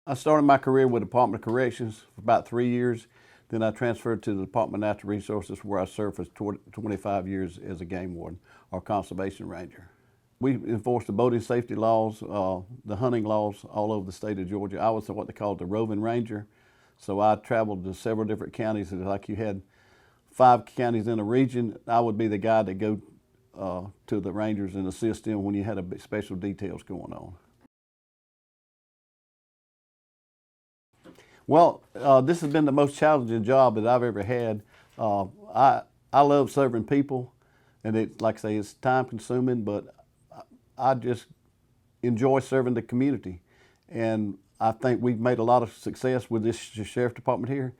I started my career with the Department of Corrections for about 3 years. Then I transferred to the Department of Natural Resources, where I served for 25 years as a game warden or conservation ranger. We enforced the boating safety laws, the hunting laws all over the state of Georgia. I was what they called the roving ranger. So I traveled to several different counties. Like you had 5 counties in a region, I would be the guy that go to the rangers and assist them when you had special details going on. Well, this has been the most challenging job that I've ever had. I love serving people, and like I say, it's time consuming, but I just enjoy serving the community. And I think we've made a lot of success with this sheriff department here,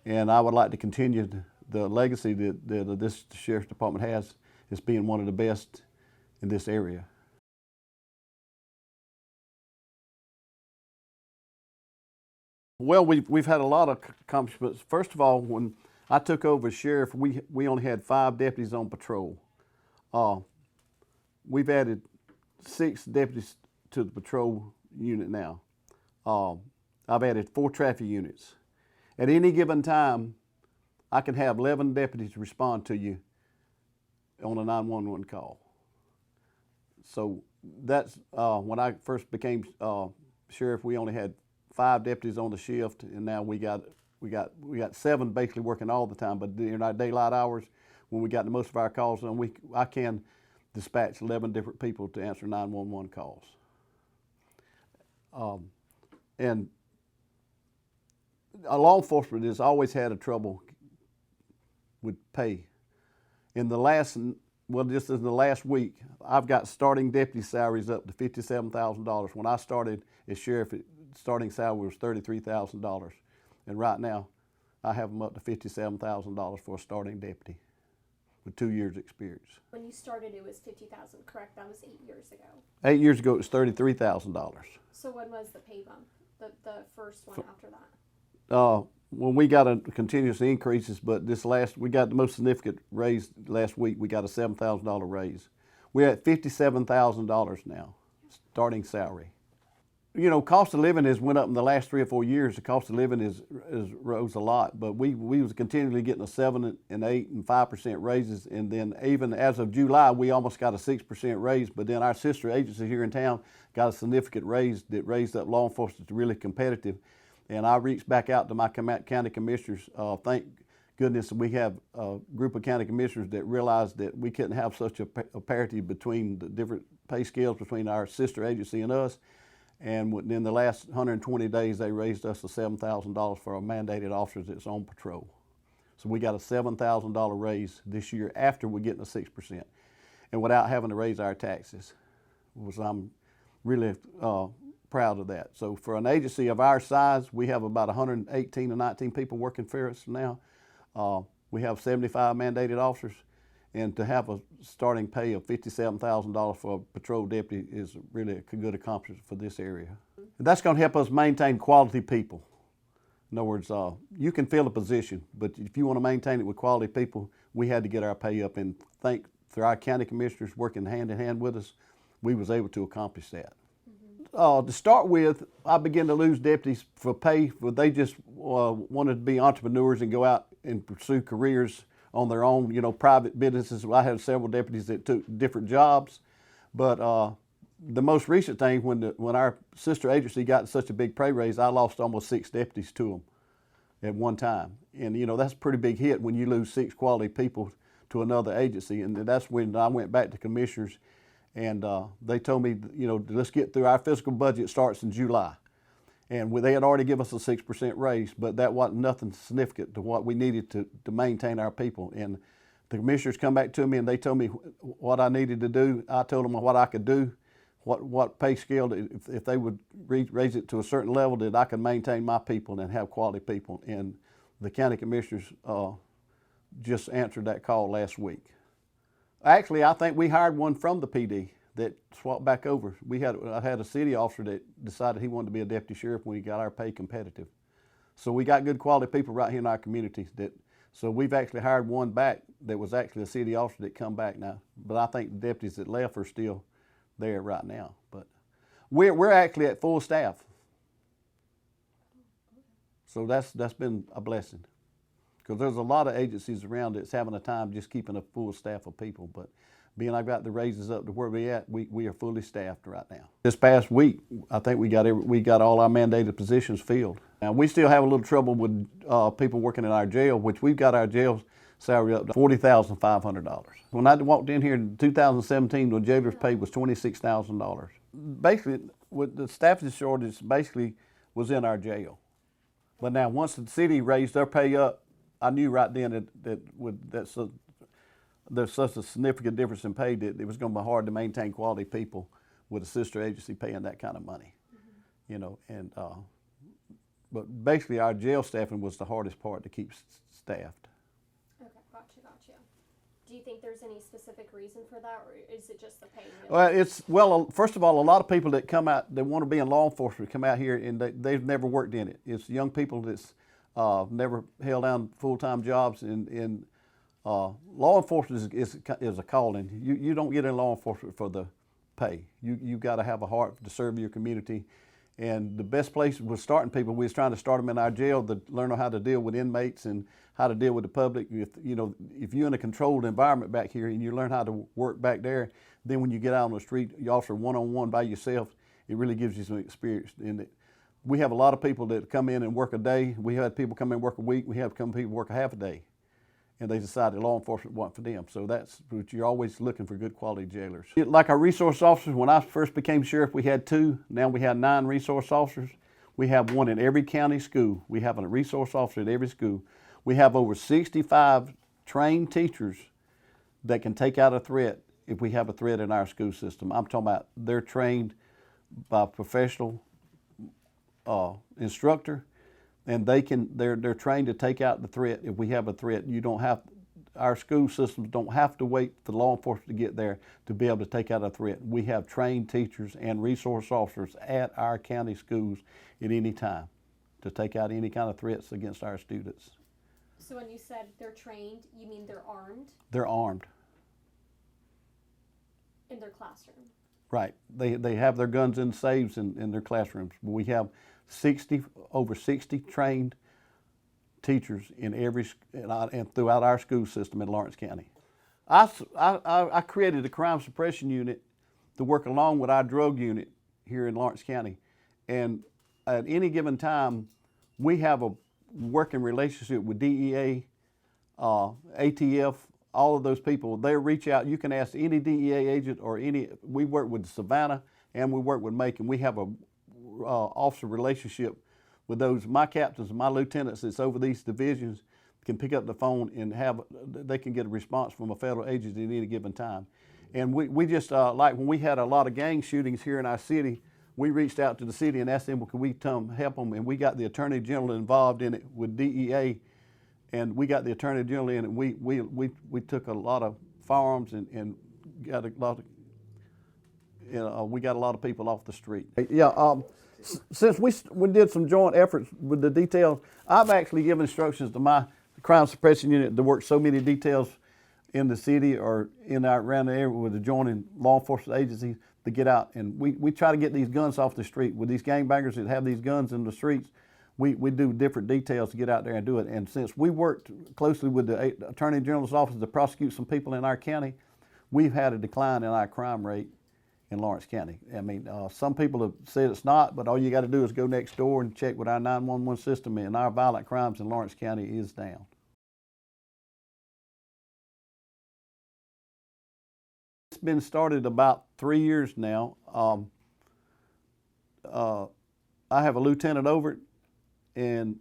and I would like to continue the legacy that this sheriff's department has as being one of the best in this area. Well, we've had a lot of accomplishments. First of all, when I took over as sheriff, we only had 5 deputies on patrol. Uh, we've added 6 deputies to the patrol unit now. I've added 4 traffic units. At any given time, I can have 11 deputies respond to you on a 911 call. So that's when I first became sheriff. We only had 5 deputies on the shift, and now we got 7 basically working all the time. But during our daylight hours, when we got the most of our calls on, I can dispatch 11 different people to answer 911 calls. And law enforcement has always had a trouble with pay. Just in the last week, I've got starting deputy salaries up to $57,000. When I started as sheriff, starting salary was $33,000. And right now, I have them up to $57,000 for a starting deputy with 2 years experience. When you started, it was 50,000, correct? That was 8 years ago. 8 years ago, it was $33,000. So when was the pay bump, the first one after that? Well, we got a continuous increases, but we got the most significant raise last week. We got a $7,000 raise. We're at $57,000 now, starting salary. You know, cost of living has went up in the last 3 or 4 years. The cost of living is rose a lot, but we was continually getting a 7 and 8 and 5% raises, and then even as of July, we almost got a 6% raise. But then our sister agency here in town got a significant raise that raised up law enforcement to really competitive. And I reached back out to my county commissioners. Thank goodness we have a group of county commissioners that realized that we couldn't have such a parity between the different pay scales between our sister agency and us. And within the last 120 days, they raised us to $7,000 for our mandated officers that's on patrol. So we got a $7,000 raise this year after we're getting a 6%, and without having to raise our taxes, which I'm really proud of that. So for an agency of our size, we have about 118 or 19 people working for us now. We have 75 mandated officers, and to have a starting pay of $57,000 for a patrol deputy is really a good accomplishment for this area. And that's going to help us maintain quality people. In other words, you can fill a position, but if you want to maintain it with quality people, we had to get our pay up, and through our county commissioners working hand in hand with us, we was able to accomplish that. To start with, I began to lose deputies for pay, but they just wanted to be entrepreneurs and go out and pursue careers on their own, you know, private businesses. I had several deputies that took different jobs, but the most recent thing, when our sister agency got such a big pay raise, I lost almost 6 deputies to them at one time. And, you know, that's a pretty big hit when you lose 6 quality people to another agency. And that's when I went back to commissioners, and they told me, you know, let's get through our fiscal budget starts in July. And they had already given us a 6% raise, but that wasn't nothing significant to what we needed to maintain our people. And the commissioners come back to me and they told me what I needed to do. I told them what I could do, what pay scale, if they would raise it to a certain level, that I could maintain my people and have quality people. And the county commissioners just answered that call last week. Actually, I think we hired one from the PD that swapped back over. I had a city officer that decided he wanted to be a deputy sheriff when he got our pay competitive. So we got good quality people right here in our community. So we've actually hired one back that was actually a city officer that come back now. But I think the deputies that left are still there right now. But we're actually at full staff. So that's been a blessing, because there's a lot of agencies around that's having a time just keeping a full staff of people. But being I got the raises up to where we at, we are fully staffed right now. This past week, I think we got all our mandated positions filled. Now we still have a little trouble with people working in our jail, which we've got our jail salary up to $40,500. When I walked in here in 2017, the jailer's pay was $26,000. Basically, with the staffing shortage, basically was in our jail. But now, once the city raised their pay up, I knew right then there's such a significant difference in pay that it was going to be hard to maintain quality people with a sister agency paying that kind of money, you know. And but basically, our jail staffing was the hardest part to keep staffed. Okay, gotcha. Do you think there's any specific reason for that, or is it just the pay? Well, first of all, a lot of people that come out, that want to be in law enforcement, come out here and they've never worked in it. It's young people that's never held down full-time jobs. And law enforcement is a calling. You don't get in law enforcement for the pay. You got to have a heart to serve your community. And the best place was starting people. We was trying to start them in our jail to learn how to deal with inmates and how to deal with the public. If you're in a controlled environment back here and you learn how to work back there, then when you get out on the street, you officer one-on-one by yourself, it really gives you some experience in it. We have a lot of people that come in and work a day. We had people come in and work a week. We have people work a half a day. And they decided law enforcement wasn't for them. So that's what you're always looking for, good quality jailers. Like our resource officers, when I first became sheriff, we had 2. Now we have 9 resource officers. We have 1 in every county school. We have a resource officer at every school. We have over 65 trained teachers that can take out a threat if we have a threat in our school system. I'm talking about they're trained by a professional instructor, and they're trained to take out the threat if we have a threat. Our school systems don't have to wait for law enforcement to get there to be able to take out a threat. We have trained teachers and resource officers at our county schools at any time to take out any kind of threats against our students. So when you said they're trained, you mean they're armed? They're armed. In their classroom? Right. They have their guns in safes in their classrooms. We have over 60 trained teachers in and throughout our school system in Lawrence County. I created a crime suppression unit to work along with our drug unit here in Lawrence County. And at any given time, we have a working relationship with DEA, ATF, all of those people. They reach out. You can ask any DEA agent or we work with Savannah and we work with Macon. We have a officer relationship with those. My captains and my lieutenants that's over these divisions can pick up the phone and they can get a response from a federal agent at any given time. And we just, like when we had a lot of gang shootings here in our city, we reached out to the city and asked them, well, could we come help them? And we got the Attorney General involved in it with DEA, and we got the Attorney General in, and we took a lot of firearms and got a lot of, we got a lot of people off the street. Yeah, since we did some joint efforts with the details, I've actually given instructions to my crime suppression unit to work so many details in the city or around the area with adjoining law enforcement agencies to get out. And we try to get these guns off the street. With these gangbangers that have these guns in the streets, we do different details to get out there and do it. And since we worked closely with the Attorney General's office to prosecute some people in our county, we've had a decline in our crime rate in Lawrence County. I mean, some people have said it's not, but all you got to do is go next door and check with our 911 system, and our violent crimes in Lawrence County is down. It's been started about 3 years now. I have a lieutenant over it, and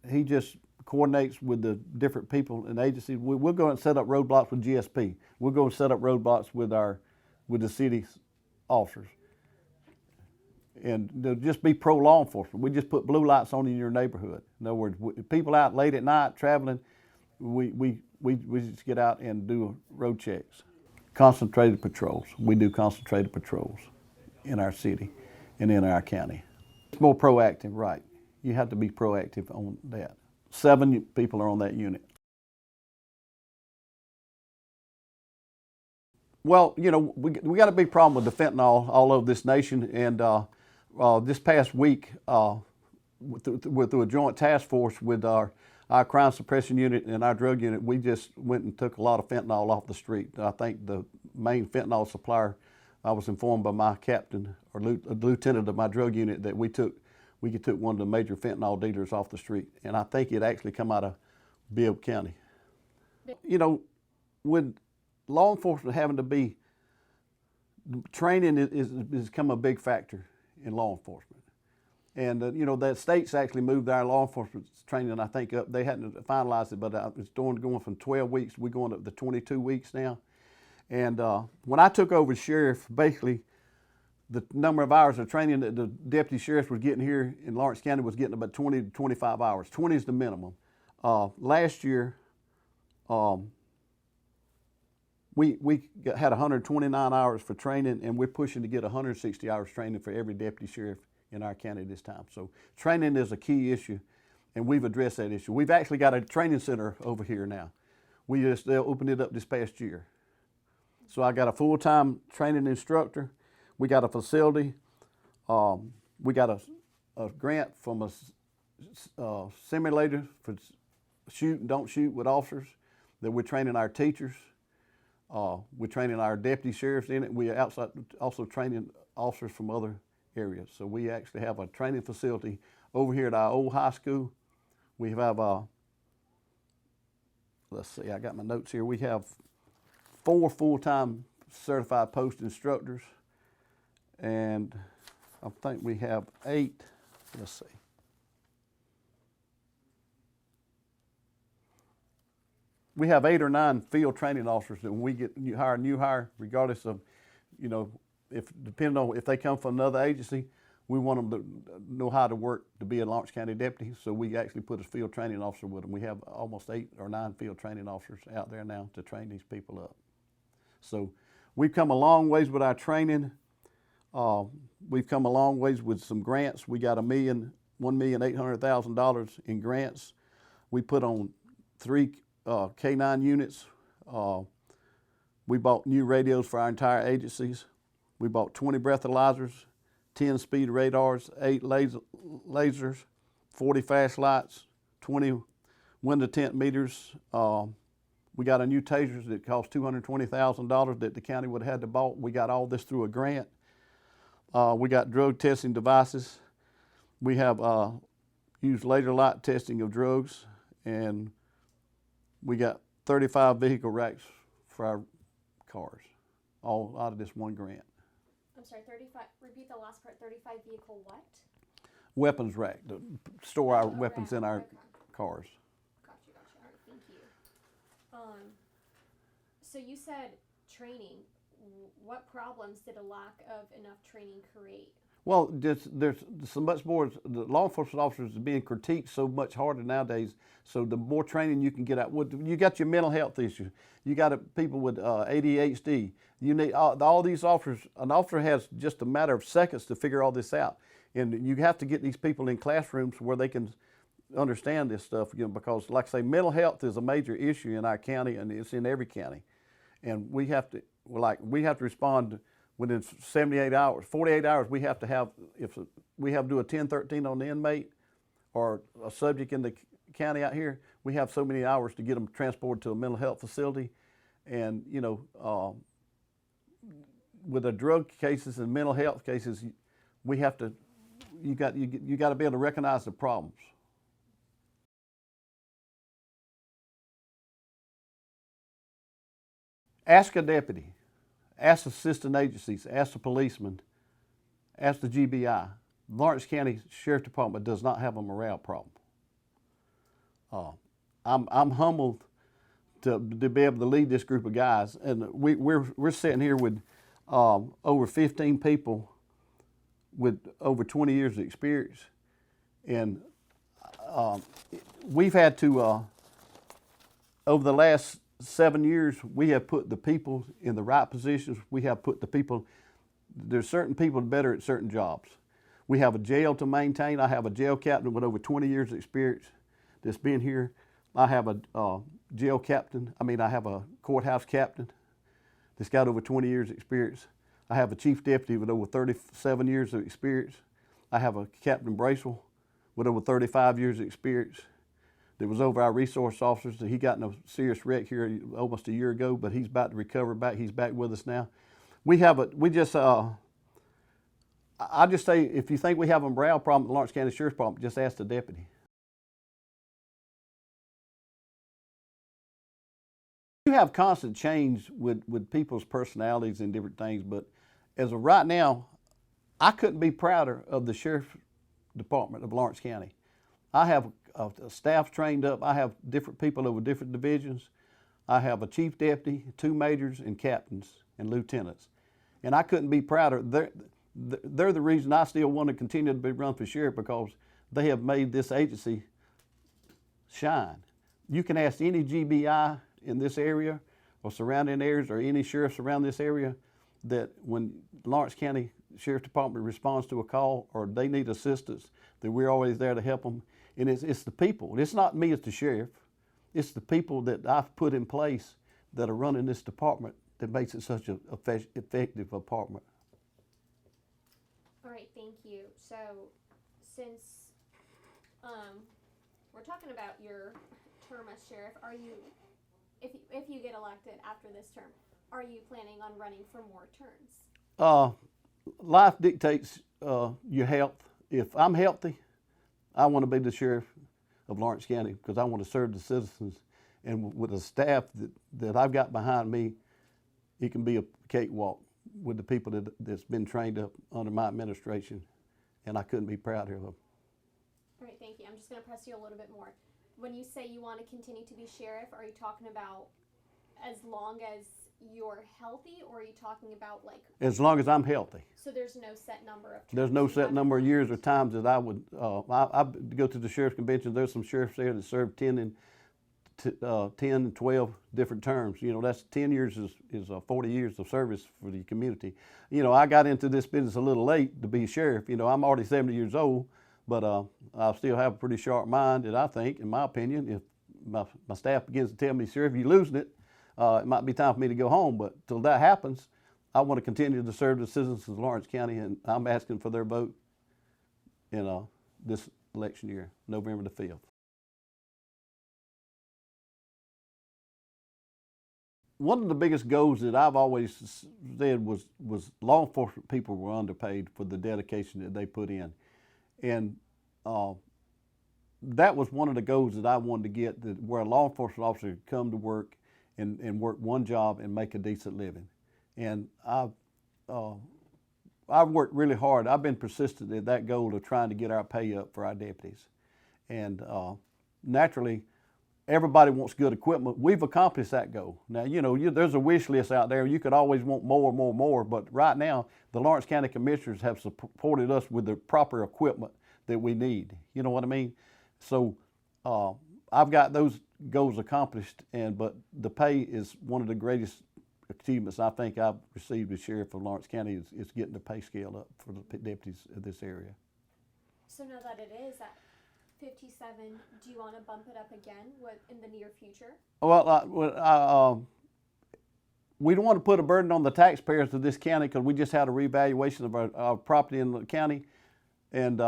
he just coordinates with the different people and agencies. We'll go and set up roadblocks with GSP. We'll go and set up roadblocks with the city's officers. And they'll just be pro law enforcement. We just put blue lights on in your neighborhood. In other words, people out late at night traveling, we just get out and do road checks. Concentrated patrols. We do concentrated patrols in our city and in our county. It's more proactive, right? You have to be proactive on that. 7 people are on that unit. Well, you know, we got a big problem with the fentanyl all over this nation, and this past week, through a joint task force with our crime suppression unit and our drug unit, we just went and took a lot of fentanyl off the street. I think the main fentanyl supplier, I was informed by my captain or lieutenant of my drug unit that we took one of the major fentanyl dealers off the street, and I think it actually come out of Bibb County. You know, with law enforcement having to be, training has become a big factor in law enforcement. And, you know, the states actually moved our law enforcement training, I think, up. They hadn't finalized it, but it's going from 12 weeks. We're going up to 22 weeks now. And when I took over as sheriff, basically, the number of hours of training that the deputy sheriff was getting here in Lawrence County was getting about 20 to 25 hours. 20 is the minimum. Last year, we had 129 hours for training, and we're pushing to get 160 hours training for every deputy sheriff in our county this time. So training is a key issue, and we've addressed that issue. We've actually got a training center over here now. They opened it up this past year. So I got a full-time training instructor. We got a facility. We got a grant from a simulator for shoot and don't shoot with officers that we're training our teachers. We're training our deputy sheriffs in it. We are also training officers from other areas. So we actually have a training facility over here at our old high school. We have, let's see, I got my notes here. We have 4 full-time certified post instructors, and I think we have 8, let's see. We have 8 or 9 field training officers that when we get new hire, regardless of, you know, depending on if they come from another agency, we want them to know how to work to be a Lawrence County deputy. So we actually put a field training officer with them. We have almost 8 or 9 field training officers out there now to train these people up. So we've come a long ways with our training. We've come a long ways with some grants. We got $1,800,000 in grants. We put on 3 K9 units. We bought new radios for our entire agencies. We bought 20 breathalyzers, 10 speed radars, 8 lasers, 40 flashlights, 20 window tint meters. We got a new tasers that cost $220,000 that the county would have had to buy. We got all this through a grant. We got drug testing devices. We have used laser light testing of drugs, and we got 35 vehicle racks for our cars, all out of this one grant. I'm sorry, 35, repeat the last part, 35 vehicle what? Weapons rack, to store our weapons in our cars. Gotcha. All right, thank you. So you said training. What problems did a lack of enough training create? Well, there's so much more. The law enforcement officers are being critiqued so much harder nowadays. So the more training you can get out, you got your mental health issues. You got people with ADHD. You need all these officers. An officer has just a matter of seconds to figure all this out, and you have to get these people in classrooms where they can understand this stuff. You know, because, like I say, mental health is a major issue in our county, and it's in every county, and we have to respond within 78 hours, 48 hours. We have to have, if we have to do a 1013 on the inmate or a subject in the county out here, we have so many hours to get them transported to a mental health facility. And, you know, with the drug cases and mental health cases, we have to, you got to be able to recognize the problems. Ask a deputy. Ask assistant agencies, ask the policemen, ask the GBI. Lawrence County Sheriff Department does not have a morale problem. I'm humbled to be able to lead this group of guys, and we're sitting here with over 15 people with over 20 years of experience, and we've had to over the last 7 years, we have put the people in the right positions. We have put the people, there's certain people better at certain jobs. We have a jail to maintain. I have a jail captain with over 20 years of experience that's been here. I have a jail captain, I have a courthouse captain that's got over 20 years of experience. I have a chief deputy with over 37 years of experience. I have a Captain Bracewell with over 35 years of experience that was over our resource officers. He got in a serious wreck here almost a year ago, but he's about to recover back. He's back with us now. I just say, if you think we have a morale problem, the Lawrence County Sheriff's Department, just ask the deputy. You have constant change with people's personalities and different things, but as of right now, I couldn't be prouder of the Sheriff's Department of Lawrence County. I have a staff trained up. I have different people over different divisions. I have a chief deputy, 2 majors, and captains and lieutenants. And I couldn't be prouder. They're the reason I still want to continue to be run for sheriff, because they have made this agency shine. You can ask any GBI in this area or surrounding areas, or any sheriffs around this area, that when Lawrence County Sheriff's Department responds to a call or they need assistance, that we're always there to help them. And it's the people. It's not me as the sheriff. It's the people that I've put in place that are running this department that makes it such an effective department. All right, thank you. So, since we're talking about your term as sheriff, are you, if you get elected after this term, are you planning on running for more terms? Life dictates your health. If I'm healthy, I want to be the sheriff of Lawrence County, because I want to serve the citizens. And with the staff that I've got behind me, it can be a cakewalk with the people that's been trained up under my administration, and I couldn't be prouder of them. All right, thank you. I'm just going to press you a little bit more. When you say you want to continue to be sheriff, are you talking about as long as you're healthy, or are you talking about like? As long as I'm healthy. So there's no set number of terms? There's no set number of years or times that I would. I go to the sheriff's convention. There's some sheriffs there that serve 10 and 12 different terms. You know, that's 10 years is 40 years of service for the community. You know, I got into this business a little late to be a sheriff. You know, I'm already 70 years old, but I still have a pretty sharp mind. And I think, in my opinion, if my staff begins to tell me, "Sheriff, you're losing it," it might be time for me to go home. But till that happens, I want to continue to serve the citizens of Lawrence County, and I'm asking for their vote in this election year, November the 5th. One of the biggest goals that I've always said was law enforcement people were underpaid for the dedication that they put in. And that was one of the goals that I wanted to get, that where a law enforcement officer could come to work and work one job and make a decent living. And I've worked really hard. I've been persistent at that goal of trying to get our pay up for our deputies. And naturally, everybody wants good equipment. We've accomplished that goal. Now, you know, there's a wish list out there. You could always want more, more, more. But right now, the Lawrence County Commissioners have supported us with the proper equipment that we need. You know what I mean? So I've got those goals accomplished, but the pay is one of the greatest achievements I think I've received as sheriff of Lawrence County is getting the pay scale up for the deputies of this area. So now that it is at 57, do you want to bump it up again in the near future? Well, we don't want to put a burden on the taxpayers of this county, because we just had a revaluation of our property in the county. And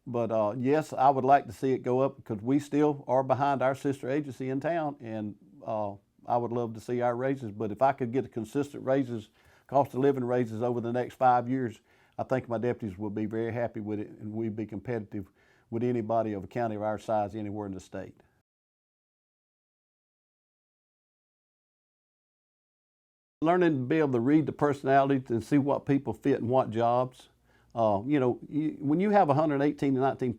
but yes, I would like to see it go up, because we still are behind our sister agency in town, and I would love to see our raises. But if I could get a consistent raises, cost of living raises over the next 5 years, I think my deputies would be very happy with it, and we'd be competitive with anybody of a county of our size anywhere in the state. Learning to be able to read the personalities and see what people fit in what jobs. You know, when you have 118 to 19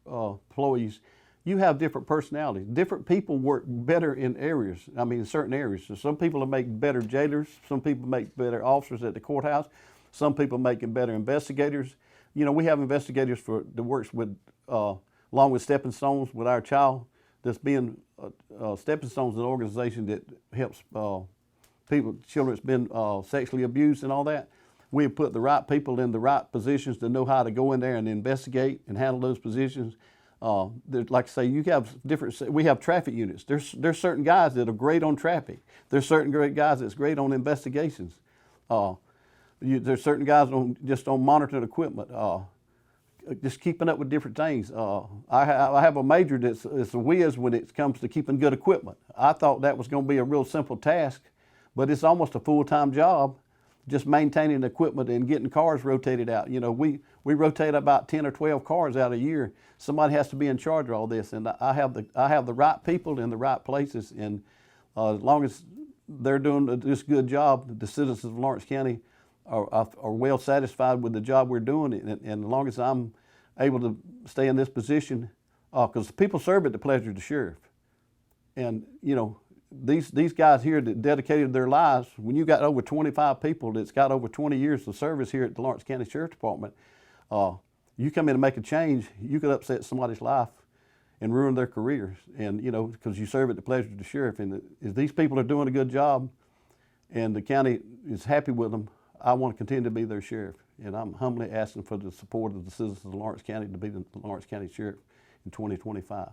employees, you have different personalities. Different people work better in areas, in certain areas. So some people make better jailers, some people make better officers at the courthouse, some people make better investigators. You know, we have investigators that works with, along with Stepping Stones, with our child that's being, Stepping Stones is an organization that helps children that's been sexually abused and all that. We have put the right people in the right positions to know how to go in there and investigate and handle those positions. Like I say, you have we have traffic units. There's certain guys that are great on traffic. There's certain great guys that's great on investigations. There's certain guys just on monitoring equipment. just keeping up with different things. I have a major that's a whiz when it comes to keeping good equipment. I thought that was going to be a real simple task, but it's almost a full-time job, just maintaining the equipment and getting cars rotated out. You know, we rotate about 10 or 12 cars out a year. Somebody has to be in charge of all this, and I have the right people in the right places, and as long as they're doing this good job, the citizens of Lawrence County are well satisfied with the job we're doing, and as long as I'm able to stay in this position, because people serve at the pleasure of the sheriff, and you know, these guys here that dedicated their lives. When you got over 25 people that's got over 20 years of service here at the Lawrence County Sheriff's Department, you come in and make a change, you could upset somebody's life and ruin their careers, and you know, because you serve at the pleasure of the sheriff. And if these people are doing a good job, and the county is happy with them, I want to continue to be their sheriff, and I'm humbly asking for the support of the citizens of Lawrence County to be the Lawrence County Sheriff in 2025.